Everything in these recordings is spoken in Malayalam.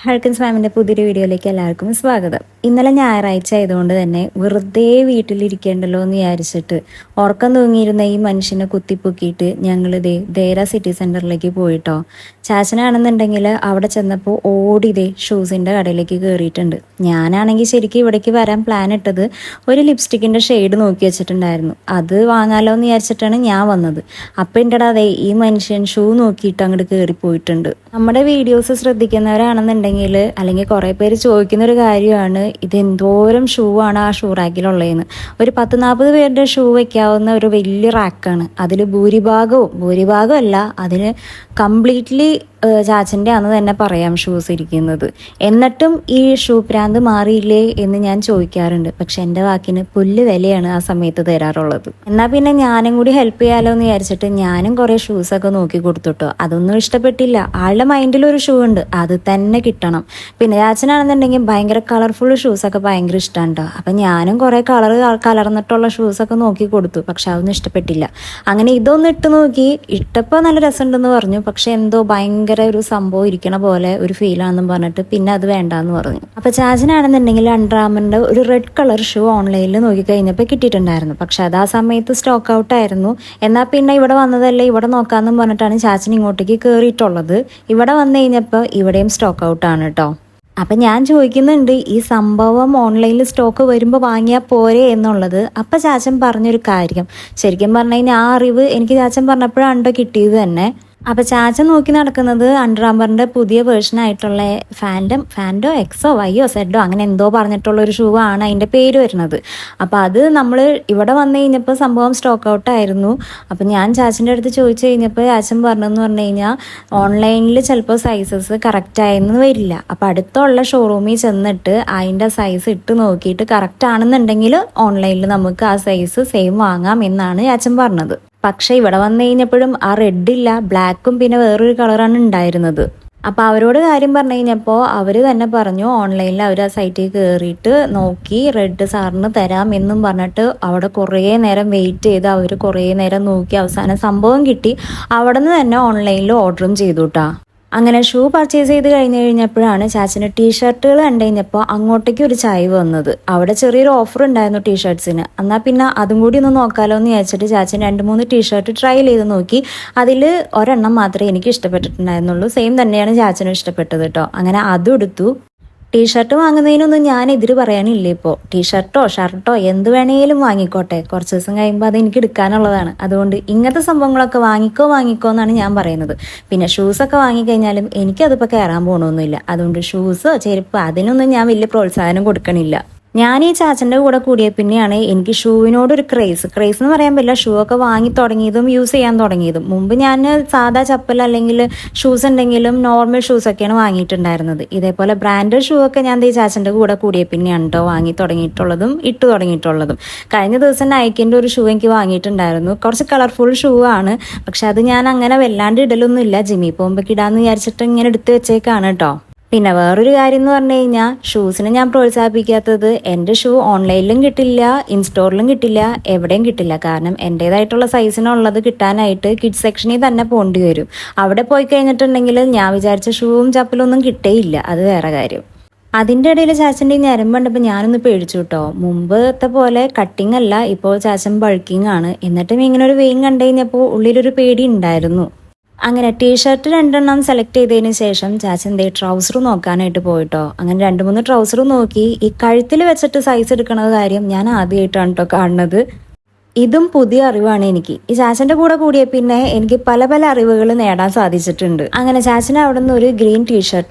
ഹൾക്കൻസ് ഫാമിൻ്റെ പുതിയൊരു വീഡിയോയിലേക്ക് എല്ലാവർക്കും സ്വാഗതം. ഇന്നലെ ഞായറാഴ്ച ആയതുകൊണ്ട് തന്നെ വെറുതെ വീട്ടിലിരിക്കേണ്ടല്ലോ എന്ന് വിചാരിച്ചിട്ട് ഉറക്കം തൂങ്ങിയിരുന്ന ഈ മനുഷ്യനെ കുത്തിപ്പൊക്കിയിട്ട് ഞങ്ങൾ ദേര സിറ്റി സെൻറ്ററിലേക്ക് പോയിട്ടോ. ചാച്ചനാണെന്നുണ്ടെങ്കിൽ അവിടെ ചെന്നപ്പോൾ ഓടിതേ ഷൂസിൻ്റെ കടയിലേക്ക് കയറിയിട്ടുണ്ട്. ഞാനാണെങ്കിൽ ശരിക്കും ഇവിടേക്ക് വരാൻ പ്ലാൻ ഇട്ടത് ഒരു ലിപ്സ്റ്റിക്കിൻ്റെ ഷെയ്ഡ് നോക്കി വെച്ചിട്ടുണ്ടായിരുന്നു. അത് വാങ്ങാലോ എന്ന് വിചാരിച്ചിട്ടാണ് ഞാൻ വന്നത്. അപ്പം എൻ്റെ അതെ ഈ മനുഷ്യൻ ഷൂ നോക്കിയിട്ട് അങ്ങോട്ട് കയറിപ്പോയിട്ടുണ്ട്. നമ്മുടെ വീഡിയോസ് ശ്രദ്ധിക്കുന്നവരാണെന്നുണ്ടെങ്കിൽ അല്ലെങ്കിൽ കുറേ പേര് ചോദിക്കുന്ന ഒരു കാര്യമാണ്, ഇത് എന്തോരം ഷൂ ആണ് ആ ഷൂ റാക്കിലുള്ളതെന്ന്. ഒരു 10-40 പേരുടെ ഷൂ വെക്കാവുന്ന ഒരു വലിയ റാക്കാണ്. അതിൽ ഭൂരിഭാഗം അല്ല, അതിന് കംപ്ലീറ്റ്ലി ചാച്ചൻ്റെ ആണെന്ന് തന്നെ പറയാം ഷൂസ് ഇരിക്കുന്നത്. എന്നിട്ടും ഈ ഷൂ പ്രാന്ത് മാറിയില്ലേ എന്ന് ഞാൻ ചോദിക്കാറുണ്ട്. പക്ഷെ എൻ്റെ വാക്കിന് പുല്ല് വിലയാണ് ആ സമയത്ത് തരാറുള്ളത്. എന്നാൽ പിന്നെ ഞാനും കൂടി ഹെൽപ്പ് ചെയ്യാലോ എന്ന് വിചാരിച്ചിട്ട് ഞാനും കുറേ ഷൂസൊക്കെ നോക്കി കൊടുത്തുട്ടോ. അതൊന്നും ഇഷ്ടപ്പെട്ടില്ല. ആളുടെ മൈൻഡിൽ ഒരു ഷൂ ഉണ്ട്, അത് തന്നെ കിട്ടണം. പിന്നെ ചാച്ചനാണെന്നുണ്ടെങ്കിൽ ഭയങ്കര കളർഫുൾ ഷൂസൊക്കെ ഭയങ്കര ഇഷ്ടമാണ് കേട്ടോ. അപ്പം ഞാനും കുറേ കലർന്നിട്ടുള്ള ഷൂസൊക്കെ നോക്കി കൊടുത്തു. പക്ഷെ അതൊന്നും ഇഷ്ടപ്പെട്ടില്ല. അങ്ങനെ ഇതൊന്നും ഇട്ട് നോക്കി, ഇട്ടപ്പോൾ നല്ല രസമുണ്ടെന്ന് പറഞ്ഞു. പക്ഷെ എന്തോ ഭയങ്കര ഒരു സംഭവം ഇരിക്കണ പോലെ ഒരു ഫീലാണെന്നും പറഞ്ഞിട്ട് പിന്നെ അത് വേണ്ടാന്ന് പറഞ്ഞു. അപ്പൊ ചാച്ചനാണെന്നുണ്ടെങ്കിൽ അണ്ടർ ആർമറിന്റെ ഒരു റെഡ് കളർ ഷൂ ഓൺലൈനിൽ നോക്കി കഴിഞ്ഞപ്പോൾ കിട്ടിയിട്ടുണ്ടായിരുന്നു. പക്ഷെ അത് ആ സമയത്ത് സ്റ്റോക്ക് ഔട്ട് ആയിരുന്നു. എന്നാൽ പിന്നെ ഇവിടെ വന്നതല്ലേ, ഇവിടെ നോക്കാമെന്നും പറഞ്ഞിട്ടാണ് ചാച്ചൻ ഇങ്ങോട്ടേക്ക് കയറിയിട്ടുള്ളത്. ഇവിടെ വന്നു കഴിഞ്ഞപ്പോൾ ഇവിടെയും സ്റ്റോക്ക് ഔട്ട് ആണ് കേട്ടോ. അപ്പം ഞാൻ ചോദിക്കുന്നുണ്ട്, ഈ സംഭവം ഓൺലൈനിൽ സ്റ്റോക്ക് വരുമ്പോൾ വാങ്ങിയാൽ പോരെ എന്നുള്ളത്. അപ്പം ചാച്ചൻ പറഞ്ഞൊരു കാര്യം, ശരിക്കും പറഞ്ഞു കഴിഞ്ഞാൽ ആ അറിവ് എനിക്ക് ചാച്ചൻ പറഞ്ഞപ്പോഴാണ് കിട്ടിയത് തന്നെ. അപ്പോൾ ചാച്ചൻ നോക്കി നടക്കുന്നത് അണ്ടർ ആർമറിൻ്റെ പുതിയ വേർഷൻ ആയിട്ടുള്ള ഫാൻഡോ എക്സോ വൈയോ സെഡോ അങ്ങനെ എന്തോ പറഞ്ഞിട്ടുള്ള ഒരു ഷൂ ആണ് അതിൻ്റെ പേര് വരുന്നത്. അപ്പോൾ അത് നമ്മൾ ഇവിടെ വന്നു കഴിഞ്ഞപ്പോൾ സംഭവം സ്റ്റോക്ക് ഔട്ട് ആയിരുന്നു. അപ്പം ഞാൻ ചാച്ചൻ്റെ അടുത്ത് ചോദിച്ചു കഴിഞ്ഞപ്പോൾ ചാച്ചൻ പറഞ്ഞെന്ന് പറഞ്ഞു കഴിഞ്ഞാൽ ഓൺലൈനിൽ ചിലപ്പോൾ സൈസസ് കറക്റ്റ് ആയെന്ന് വരില്ല. അപ്പോൾ അടുത്തുള്ള ഷോറൂമിൽ ചെന്നിട്ട് അതിൻ്റെ സൈസ് ഇട്ട് നോക്കിയിട്ട് കറക്റ്റ് ആണെന്നുണ്ടെങ്കിൽ ഓൺലൈനിൽ നമുക്ക് ആ സൈസ് സെയിം വാങ്ങാം എന്നാണ് ചാച്ചൻ പറഞ്ഞത്. പക്ഷേ ഇവിടെ വന്നു കഴിഞ്ഞപ്പോഴും ആ റെഡില്ല, ബ്ലാക്കും പിന്നെ വേറൊരു കളറാണ് ഉണ്ടായിരുന്നത്. അപ്പോൾ അവരോട് കാര്യം പറഞ്ഞു കഴിഞ്ഞപ്പോൾ അവർ തന്നെ പറഞ്ഞു ഓൺലൈനിൽ അവർ ആ സൈറ്റിൽ കയറിയിട്ട് നോക്കി റെഡ് സാറിന് തരാം എന്നും പറഞ്ഞിട്ട് അവിടെ കുറേ നേരം വെയിറ്റ് ചെയ്ത് അവർ കുറേ നേരം നോക്കി അവസാനം സംഭവം കിട്ടി. അവിടെ നിന്ന് തന്നെ ഓൺലൈനിൽ ഓർഡറും ചെയ്തു കേട്ടോ. അങ്ങനെ ഷൂ പർച്ചേസ് ചെയ്ത് കഴിഞ്ഞപ്പോഴാണ് ചാച്ചന് ടീഷർട്ടുകൾ കണ്ടു കഴിഞ്ഞപ്പോൾ അങ്ങോട്ടേക്ക് ഒരു ചായവ് വന്നത്. അവിടെ ചെറിയൊരു ഓഫർ ഉണ്ടായിരുന്നു ടീഷർട്ട്സിന്. എന്നാൽ പിന്നെ അതും കൂടി ഒന്ന് നോക്കാമല്ലോ എന്ന് വിചാരിച്ചിട്ട് ചാച്ചൻ 2-3 ടീഷർട്ട് ട്രയൽ ചെയ്ത് നോക്കി. അതിൽ ഒരെണ്ണം മാത്രമേ എനിക്ക് ഇഷ്ടപ്പെട്ടിട്ടുണ്ടായിരുന്നുള്ളൂ. സെയിം തന്നെയാണ് ചാച്ചനും ഇഷ്ടപ്പെട്ടത് കേട്ടോ. അങ്ങനെ അതും എടുത്തു. ടീഷർട്ട് വാങ്ങുന്നതിനൊന്നും ഞാൻ എതിര് പറയാനില്ല. ഇപ്പോൾ ടീഷർട്ടോ ഷർട്ടോ എന്ത് വേണേലും വാങ്ങിക്കോട്ടെ, കുറച്ച് ദിവസം കഴിയുമ്പോൾ അത് എനിക്ക് എടുക്കാനുള്ളതാണ്. അതുകൊണ്ട് ഇങ്ങനത്തെ സംഭവങ്ങളൊക്കെ വാങ്ങിക്കോ എന്നാണ് ഞാൻ പറയുന്നത്. പിന്നെ ഷൂസൊക്കെ വാങ്ങിക്കഴിഞ്ഞാലും എനിക്കതിപ്പോൾ കയറാൻ പോകണമെന്നില്ല. അതുകൊണ്ട് ഷൂസ് ചെരുപ്പ് അതിനൊന്നും ഞാൻ വലിയ പ്രോത്സാഹനം കൊടുക്കണില്ല. ഞാൻ ഈ ചാച്ചൻ്റെ കൂടെ കൂടിയ പിന്നെയാണ് എനിക്ക് ഷൂവിനോടൊരു ക്രേസ് എന്ന് പറയാൻ പറ്റില്ല. ഷൂ ഒക്കെ വാങ്ങി തുടങ്ങിയതും യൂസ് ചെയ്യാൻ തുടങ്ങിയതും. മുമ്പ് ഞാൻ സാധാ ചപ്പൽ അല്ലെങ്കിൽ ഷൂസ് ഉണ്ടെങ്കിലും നോർമൽ ഷൂസൊക്കെയാണ് വാങ്ങിയിട്ടുണ്ടായിരുന്നത്. ഇതേപോലെ ബ്രാൻഡഡ് ഷൂ ഒക്കെ ഞാൻ ഈ ചാച്ചൻ്റെ കൂടെ കൂടിയ പിന്നെയാണ് കേട്ടോ വാങ്ങി തുടങ്ങിയിട്ടുള്ളതും ഇട്ട് തുടങ്ങിയിട്ടുള്ളതും. കഴിഞ്ഞ ദിവസം നൈക്കിൻ്റെ ഒരു ഷൂ എനിക്ക് വാങ്ങിയിട്ടുണ്ടായിരുന്നു. കുറച്ച് കളർഫുൾ ഷൂ ആണ്. പക്ഷെ അത് ഞാൻ അങ്ങനെ വല്ലാണ്ട് ഇടലൊന്നുമില്ല. ജിമ്മി പോകുമ്പോൾ ഇടാന്ന് വിചാരിച്ചിട്ട് ഇങ്ങനെ എടുത്ത് വെച്ചേക്കാണ് കേട്ടോ. പിന്നെ വേറൊരു കാര്യം എന്ന് പറഞ്ഞു കഴിഞ്ഞാൽ ഷൂസിനെ ഞാൻ പ്രോത്സാഹിപ്പിക്കാത്തത്, എൻ്റെ ഷൂ ഓൺലൈനിലും കിട്ടില്ല, ഇൻസ്റ്റോറിലും കിട്ടില്ല, എവിടെയും കിട്ടില്ല. കാരണം എൻ്റേതായിട്ടുള്ള സൈസിനുള്ളത് കിട്ടാനായിട്ട് കിഡ്സ് സെക്ഷനിൽ തന്നെ പോകേണ്ടി വരും. അവിടെ പോയി കഴിഞ്ഞിട്ടുണ്ടെങ്കിൽ ഞാൻ വിചാരിച്ച ഷൂവും ചപ്പലൊന്നും കിട്ടേയില്ല. അത് വേറെ കാര്യം. അതിൻ്റെ ഇടയിൽ ചാച്ചൻ്റെ ഞരമ്പ് കണ്ടപ്പോൾ ഞാനൊന്ന് പേടിച്ചു കേട്ടോ. മുമ്പത്തെ പോലെ കട്ടിങ് അല്ല, ഇപ്പോൾ ചാച്ചൻ ബൾക്കിങ് ആണ്. എന്നിട്ടും ഇങ്ങനെ ഒരു വെയിൻ കണ്ടു കഴിഞ്ഞപ്പോൾ ഉള്ളിലൊരു പേടി ഉണ്ടായിരുന്നു. അങ്ങനെ ടീഷർട്ട് 2 സെലക്ട് ചെയ്തതിന് ശേഷം ചാച്ചൻ ട്രൗസർ നോക്കാനായിട്ട് പോയിട്ടോ. അങ്ങനെ 2-3 ട്രൗസർ നോക്കി. ഈ കഴുത്തിൽ വെച്ചിട്ട് സൈസ് എടുക്കണ കാര്യം ഞാൻ ആദ്യമായിട്ടാണ് കേട്ടോ കാണുന്നത്. ഇതും പുതിയ അറിവാണ് എനിക്ക്. ഈ ചാച്ചൻ്റെ കൂടെ കൂടിയ പിന്നെ എനിക്ക് പല അറിവുകൾ നേടാൻ സാധിച്ചിട്ടുണ്ട്. അങ്ങനെ ചാച്ചന് അവിടെ നിന്ന് ഒരു ഗ്രീൻ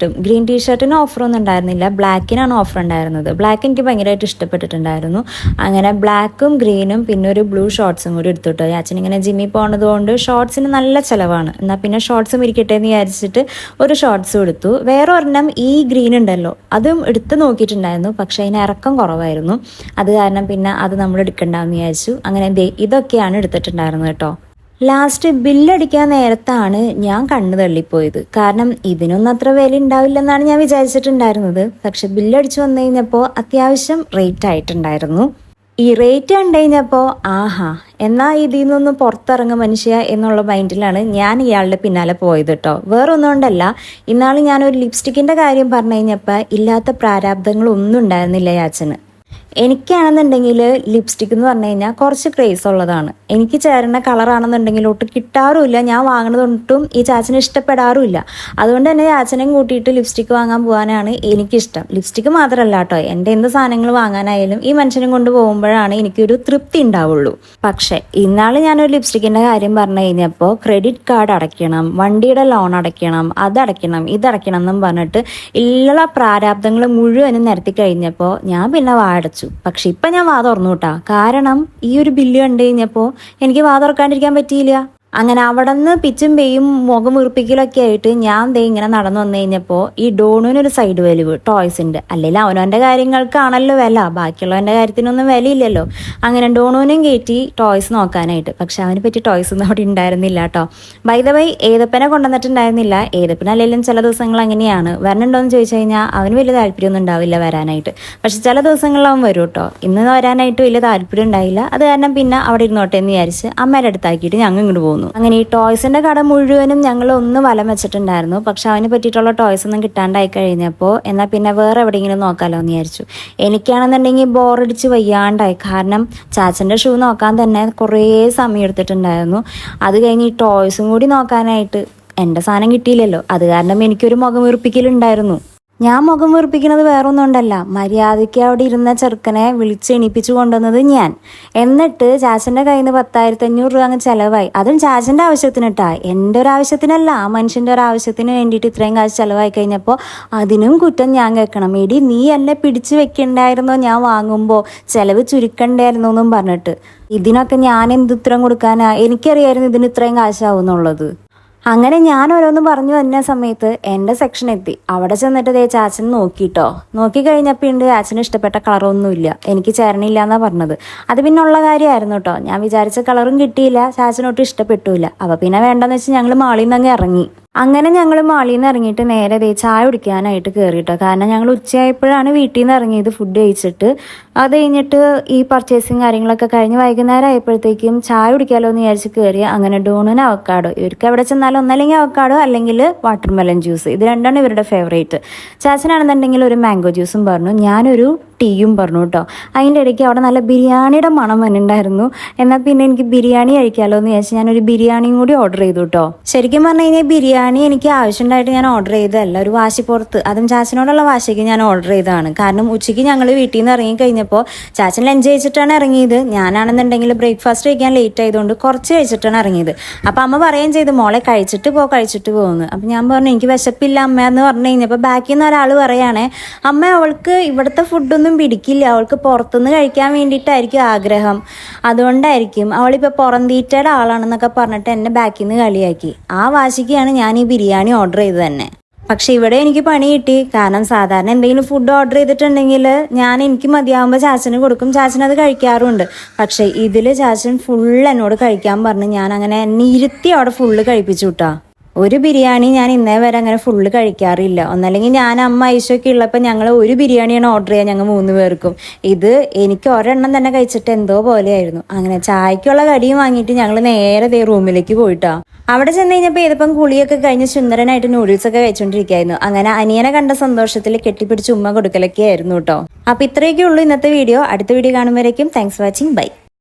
ടീഷർട്ടിന് ഓഫറൊന്നും ഉണ്ടായിരുന്നില്ല, ബ്ലാക്കിനാണ് ഓഫർ ഉണ്ടായിരുന്നത്. ബ്ലാക്ക് എനിക്ക് ഭയങ്കരമായിട്ട് ഇഷ്ടപ്പെട്ടിട്ടുണ്ടായിരുന്നു. അങ്ങനെ ബ്ലാക്കും ഗ്രീനും പിന്നെ ഒരു ബ്ലൂ ഷോർട്ട്സും കൂടി എടുത്തുട്ടോ. ചാച്ചൻ ഇങ്ങനെ ജിമ്മിൽ പോകുന്നത് കൊണ്ട് ഷോർട്ട്സിന് നല്ല ചിലവാണ്. എന്നാൽ പിന്നെ ഷോർട്ട്സും ഇരിക്കട്ടെ എന്ന് വിചാരിച്ചിട്ട് ഒരു ഷോർട്ട്സും എടുത്തു. വേറെ ഒരെണ്ണം ഈ ഗ്രീൻ ഉണ്ടല്ലോ, അതും എടുത്ത് നോക്കിയിട്ടുണ്ടായിരുന്നു. പക്ഷെ അതിന് ഇറക്കം കുറവായിരുന്നു. അത് കാരണം പിന്നെ അത് നമ്മൾ എടുക്കണ്ടെന്ന് വിചാരിച്ചു. അങ്ങനെ ഇതൊക്കെയാണ് എടുത്തിട്ടുണ്ടായിരുന്നത് കേട്ടോ. ലാസ്റ്റ് ബില്ലടിക്കാൻ നേരത്താണ് ഞാൻ കണ്ണു തള്ളിപ്പോയത്. കാരണം ഇതിനൊന്നും അത്ര വില ഉണ്ടാവില്ലെന്നാണ് ഞാൻ വിചാരിച്ചിട്ടുണ്ടായിരുന്നത്. പക്ഷെ ബില്ലടിച്ച് വന്നു കഴിഞ്ഞപ്പോൾ അത്യാവശ്യം റേറ്റ് ആയിട്ടുണ്ടായിരുന്നു. ഈ റേറ്റ് കണ്ടു കഴിഞ്ഞപ്പോൾ ആഹാ എന്നാൽ ഇതിൽ നിന്നൊന്ന് പുറത്തിറങ്ങും മനുഷ്യ എന്നുള്ള മൈൻഡിലാണ് ഞാൻ ഇയാളുടെ പിന്നാലെ പോയത് കേട്ടോ. വേറൊന്നും കൊണ്ടല്ല, ഇന്നാൾ ഞാനൊരു ലിപ്സ്റ്റിക്കിൻ്റെ കാര്യം പറഞ്ഞു കഴിഞ്ഞപ്പോൾ ഇല്ലാത്ത പ്രാരാബ്ദങ്ങളൊന്നും ഉണ്ടായിരുന്നില്ല ഈ അച്ഛന്. എനിക്കാണെന്നുണ്ടെങ്കിൽ ലിപ്സ്റ്റിക് എന്ന് പറഞ്ഞു കഴിഞ്ഞാൽ കുറച്ച് ക്രേസ് ഉള്ളതാണ്. എനിക്ക് ചേരുന്ന കളറാണെന്നുണ്ടെങ്കിൽ ഒട്ടും കിട്ടാറുമില്ല, ഞാൻ വാങ്ങുന്നതൊട്ടും ഈ ചാച്ചന് ഇഷ്ടപ്പെടാറുമില്ല. അതുകൊണ്ട് തന്നെ ചാച്ചനെയും കൂട്ടിയിട്ട് ലിപ്സ്റ്റിക്ക് വാങ്ങാൻ പോകാനാണ് എനിക്കിഷ്ടം. ലിപ്സ്റ്റിക്ക് മാത്രമല്ല കേട്ടോ, എൻ്റെ എന്ത് സാധനങ്ങൾ വാങ്ങാനായാലും ഈ മനുഷ്യനെ കൊണ്ട് പോകുമ്പോഴാണ് എനിക്കൊരു തൃപ്തി ഉണ്ടാവുള്ളൂ. പക്ഷേ ഇന്നാൾ ഞാനൊരു ലിപ്സ്റ്റിക്കിൻ്റെ കാര്യം പറഞ്ഞു കഴിഞ്ഞപ്പോൾ ക്രെഡിറ്റ് കാർഡ് അടയ്ക്കണം, വണ്ടിയുടെ ലോൺ അടയ്ക്കണം, അതടയ്ക്കണം ഇതടയ്ക്കണം എന്നും പറഞ്ഞിട്ട് ഉള്ള പ്രാരാബ്ദങ്ങൾ മുഴുവനും നിരത്തി കഴിഞ്ഞപ്പോൾ ഞാൻ പിന്നെ വാടച്ചു. പക്ഷെ ഇപ്പം ഞാൻ വാ തുറന്നു കേട്ടാ. കാരണം ഈ ഒരു ബില്ല് കണ്ടു കഴിഞ്ഞപ്പോൾ എനിക്ക് വാ തുറക്കാണ്ടിരിക്കാൻ പറ്റിയില്ല. അങ്ങനെ അവിടെ നിന്ന് പിച്ചും പേയും മുഖം വീർപ്പിക്കലൊക്കെ ആയിട്ട് ഞാൻ ദേ ഇങ്ങനെ നടന്നു വന്നു കഴിഞ്ഞപ്പോൾ ഈ ഡോണുവിനൊരു സൈഡ് വലിവ് ടോയ്സിൻ്റെ. അല്ലെങ്കിൽ അവനവൻ്റെ കാര്യങ്ങൾക്കാണല്ലോ വില, ബാക്കിയുള്ളവൻ്റെ കാര്യത്തിനൊന്നും വിലയില്ലല്ലോ. അങ്ങനെ ഡോണുവിനും കയറ്റി ടോയ്സ് നോക്കാനായിട്ട്. പക്ഷെ അവന് പറ്റി ടോയ്സ് ഒന്നും അവിടെ ഉണ്ടായിരുന്നില്ല കേട്ടോ. ബൈ ദ വൈ ഏതപ്പനെ കൊണ്ടുവന്നിട്ടുണ്ടായിരുന്നില്ല. ഏതപ്പനല്ലെങ്കിലും ചില ദിവസങ്ങൾ അങ്ങനെയാണ്. വരണുണ്ടോയെന്ന് ചോദിച്ചു കഴിഞ്ഞാൽ അവന് വലിയ താല്പര്യമൊന്നും ഉണ്ടാവില്ല വരാനായിട്ട്. പക്ഷെ ചില ദിവസങ്ങളിൽ അവൻ വരും കേട്ടോ. ഇന്ന് വരാനായിട്ട് വലിയ താല്പര്യം ഉണ്ടായില്ല. അത് കാരണം പിന്നെ അവിടെ ഇരുന്നോട്ടെ എന്ന് വിചാരിച്ച് അമ്മയുടെ അടുത്താക്കിയിട്ട് ഞങ്ങൾ ഇങ്ങോട്ട് പോകുന്നു. അങ്ങനെ ഈ ടോയ്സിന്റെ കട മുഴുവനും ഞങ്ങൾ ഒന്ന് വലം വെച്ചിട്ടുണ്ടായിരുന്നു. പക്ഷെ അവന് പറ്റിയിട്ടുള്ള ടോയ്സ് ഒന്നും കിട്ടാണ്ടായി കഴിഞ്ഞപ്പോൾ എന്നാൽ പിന്നെ വേറെ എവിടെയെങ്കിലും നോക്കാമല്ലോ എന്ന് വിചാരിച്ചു. എനിക്കാണെന്നുണ്ടെങ്കിൽ ബോറടിച്ച് വയ്യാണ്ടായി. കാരണം ചാച്ചൻ്റെ ഷൂ നോക്കാൻ തന്നെ കുറേ സമയം എടുത്തിട്ടുണ്ടായിരുന്നു. അത് കഴിഞ്ഞ് ഈ ടോയ്സും കൂടി നോക്കാനായിട്ട് എൻ്റെ സാധനം കിട്ടിയില്ലല്ലോ. അത് കാരണം എനിക്കൊരു മുഖം വീർപ്പിക്കലുണ്ടായിരുന്നു. ഞാൻ മുഖം വീർപ്പിക്കുന്നത് വേറൊന്നും ഉണ്ടല്ല, മര്യാദയ്ക്ക് അവിടെ ഇരുന്ന ചെറുക്കനെ വിളിച്ച് എണീപ്പിച്ചു കൊണ്ടുവന്നത് ഞാൻ. എന്നിട്ട് ചാച്ചൻ്റെ കയ്യിൽ നിന്ന് 10,500 രൂപ അങ്ങ് ചിലവായി. അതും ചാച്ചൻ്റെ ആവശ്യത്തിനിട്ടാ, എൻ്റെ ഒരു ആവശ്യത്തിനല്ല, ആ മനുഷ്യൻ്റെ ഒരു ആവശ്യത്തിന് വേണ്ടിയിട്ട് ഇത്രയും കാശ് ചിലവായി കഴിഞ്ഞപ്പോൾ അതിനും കുറ്റം ഞാൻ കേൾക്കണം. എടി നീ എന്നെ പിടിച്ചു വെക്കണ്ടായിരുന്നോ ഞാൻ വാങ്ങുമ്പോൾ, ചിലവ് ചുരുക്കണ്ടായിരുന്നു എന്നും പറഞ്ഞിട്ട്. ഇതിനൊക്കെ ഞാൻ എന്ത് ഉത്തരം കൊടുക്കാനാ? എനിക്കറിയായിരുന്നു ഇതിന് ഇത്രയും കാശാവുന്നുള്ളത്. അങ്ങനെ ഞാൻ ഓരോന്ന് പറഞ്ഞു വന്ന സമയത്ത് എൻ്റെ സെക്ഷൻ എത്തി. അവിടെ ചെന്നിട്ട് ദേ ചാച്ചൻ നോക്കിട്ടോ. നോക്കിക്കഴിഞ്ഞപ്പോൾ ഉണ്ട് ചാച്ചന് ഇഷ്ടപ്പെട്ട കളറൊന്നുമില്ല, എനിക്ക് ചേരണില്ല എന്നാണ് പറഞ്ഞത്. അത് പിന്നെ ഉള്ള കാര്യമായിരുന്നു കേട്ടോ. ഞാൻ വിചാരിച്ച കളറും കിട്ടിയില്ല, ചാച്ചനൊട്ടും ഇഷ്ടപ്പെട്ടില്ല. അപ്പോൾ പിന്നെ വേണ്ടെന്ന് വെച്ച് ഞങ്ങൾ മാളിൽ നിന്ന് അങ്ങ് ഇറങ്ങി. അങ്ങനെ ഞങ്ങൾ മാളിൽ നിന്ന് ഇറങ്ങിയിട്ട് നേരെ ദേ ചായ കുടിക്കാനായിട്ട് കയറിയിട്ടോ. കാരണം ഞങ്ങൾ ഉച്ചയായപ്പോഴാണ് വീട്ടിൽ നിന്ന് ഇറങ്ങിയത് ഫുഡ് കഴിച്ചിട്ട്. അത് കഴിഞ്ഞിട്ട് ഈ പർച്ചേസിങ് കാര്യങ്ങളൊക്കെ കഴിഞ്ഞ് വൈകുന്നേരം ആയപ്പോഴത്തേക്കും ചായ കുടിക്കാമല്ലോ എന്ന് വിചാരിച്ച് കയറി. അങ്ങനെ ഡോണിന് അവക്കാഡോ, ഇവർക്ക് എവിടെ ചെന്നാലും ഒന്നല്ലെങ്കിൽ അവക്കാഡോ അല്ലെങ്കിൽ വാട്ടർമെലൺ ജ്യൂസ്, ഇത് രണ്ടാണ് ഇവരുടെ ഫേവറേറ്റ്. ചാച്ചനാണെന്നുണ്ടെങ്കിൽ ഒരു മാംഗോ ജ്യൂസും പറഞ്ഞു, ഞാനൊരു ടീയും പറഞ്ഞു കേട്ടോ. അതിൻ്റെ ഇടയ്ക്ക് അവിടെ നല്ല ബിരിയാണിയുടെ മണം വന്നിട്ടുണ്ടായിരുന്നു. എന്നാൽ പിന്നെ എനിക്ക് ബിരിയാണി കഴിക്കാമല്ലോ എന്ന് വിചാരിച്ച് ഞാനൊരു ബിരിയാണിയും കൂടി ഓർഡർ ചെയ്തു കേട്ടോ. ശരിക്കും പറഞ്ഞു കഴിഞ്ഞാൽ ബിരിയാണി എനിക്ക് ആവശ്യമുണ്ടായിട്ട് ഞാൻ ഓർഡർ ചെയ്തതല്ല, ഒരു വാശിപ്പുറത്ത്, അതും ചാച്ചനോടുള്ള വാശിക്ക് ഞാൻ ഓർഡർ ചെയ്തതാണ്. കാരണം ഉച്ചയ്ക്ക് ഞങ്ങൾ വീട്ടിൽ നിന്ന് ഇറങ്ങി കഴിഞ്ഞപ്പോൾ ചാച്ചൻ ലഞ്ച് കഴിച്ചിട്ടാണ് ഇറങ്ങിയത്. ഞാനാണെന്നുണ്ടെങ്കിൽ ബ്രേക്ക്ഫാസ്റ്റ് കഴിക്കാൻ ലേറ്റ് ആയതുകൊണ്ട് കുറച്ച് കഴിച്ചിട്ടാണ് ഇറങ്ങിയത്. അപ്പം അമ്മ പറയുകയും ചെയ്തു, മോളെ കഴിച്ചിട്ട് പോകുന്നു. അപ്പം ഞാൻ പറഞ്ഞു എനിക്ക് വിശപ്പില്ല അമ്മ എന്ന് പറഞ്ഞു കഴിഞ്ഞപ്പോൾ ബാക്കിൽ നിന്ന് ഒരാൾ പറയുകയാണേ, അമ്മ അവൾക്ക് ഇവിടുത്തെ ഫുഡൊന്നും പിടിക്കില്ല, അവൾക്ക് പുറത്തുനിന്ന് കഴിക്കാൻ വേണ്ടിയിട്ടായിരിക്കും ആഗ്രഹം, അതുകൊണ്ടായിരിക്കും, അവളിപ്പോൾ പുറന്തീറ്റയുടെ ആളാണെന്നൊക്കെ പറഞ്ഞിട്ട് എന്നെ ബാക്കിൽ നിന്ന് കളിയാക്കി. ആ വാശിക്കാണ് ഞാൻ ഈ ബിരിയാണി ഓർഡർ ചെയ്തത് തന്നെ. പക്ഷെ ഇവിടെ എനിക്ക് പണി കിട്ടി. കാരണം സാധാരണ എന്തെങ്കിലും ഫുഡ് ഓർഡർ ചെയ്തിട്ടുണ്ടെങ്കിൽ എനിക്ക് മതിയാകുമ്പോൾ ചാച്ചന് കൊടുക്കും, ചാച്ചൻ അത് കഴിക്കാറുണ്ട്. പക്ഷെ ഇതിൽ ചാച്ചൻ ഫുൾ എന്നോട് കഴിക്കാൻ പറഞ്ഞ് ഞാൻ അങ്ങനെ എന്നെ ഇരുത്തി അവിടെ ഫുള്ള് കഴിപ്പിച്ചു വിട്ടാ. ഒരു ബിരിയാണി ഞാൻ ഇന്നേ വരെ അങ്ങനെ ഫുള്ള് കഴിക്കാറില്ല. ഒന്നല്ലെങ്കിൽ ഞാൻ അമ്മ ഐശൊക്കെ ഉള്ളപ്പോൾ ഞങ്ങൾ ഒരു ബിരിയാണിയാണ് ഓർഡർ ചെയ്യുക ഞങ്ങൾ 3 പേർക്കും. ഇത് എനിക്ക് ഒരെണ്ണം തന്നെ കഴിച്ചിട്ട് എന്തോ പോലെയായിരുന്നു. അങ്ങനെ ചായക്കുള്ള കടിയും വാങ്ങിയിട്ട് ഞങ്ങൾ നേരെ റൂമിലേക്ക് പോയിട്ടാ. അവിടെ ചെന്ന് കഴിഞ്ഞപ്പോൾ ഏതപ്പം കുളിയൊക്കെ കഴിഞ്ഞ് സുന്ദരനായിട്ട് നൂഡിൽസൊക്കെ കഴിച്ചുകൊണ്ടിരിക്കുകയായിരുന്നു. അങ്ങനെ അനിയനെ കണ്ട സന്തോഷത്തിൽ കെട്ടിപ്പിടിച്ച് ഉമ്മ കൊടുക്കലൊക്കെ ആയിരുന്നു കേട്ടോ. അപ്പോൾ ഇത്രയൊക്കെ ഉള്ളൂ ഇന്നത്തെ വീഡിയോ. അടുത്ത വീഡിയോ കാണുമ്പോഴേക്കും താങ്ക്സ് ഫോർ വാച്ചിങ്, ബൈ.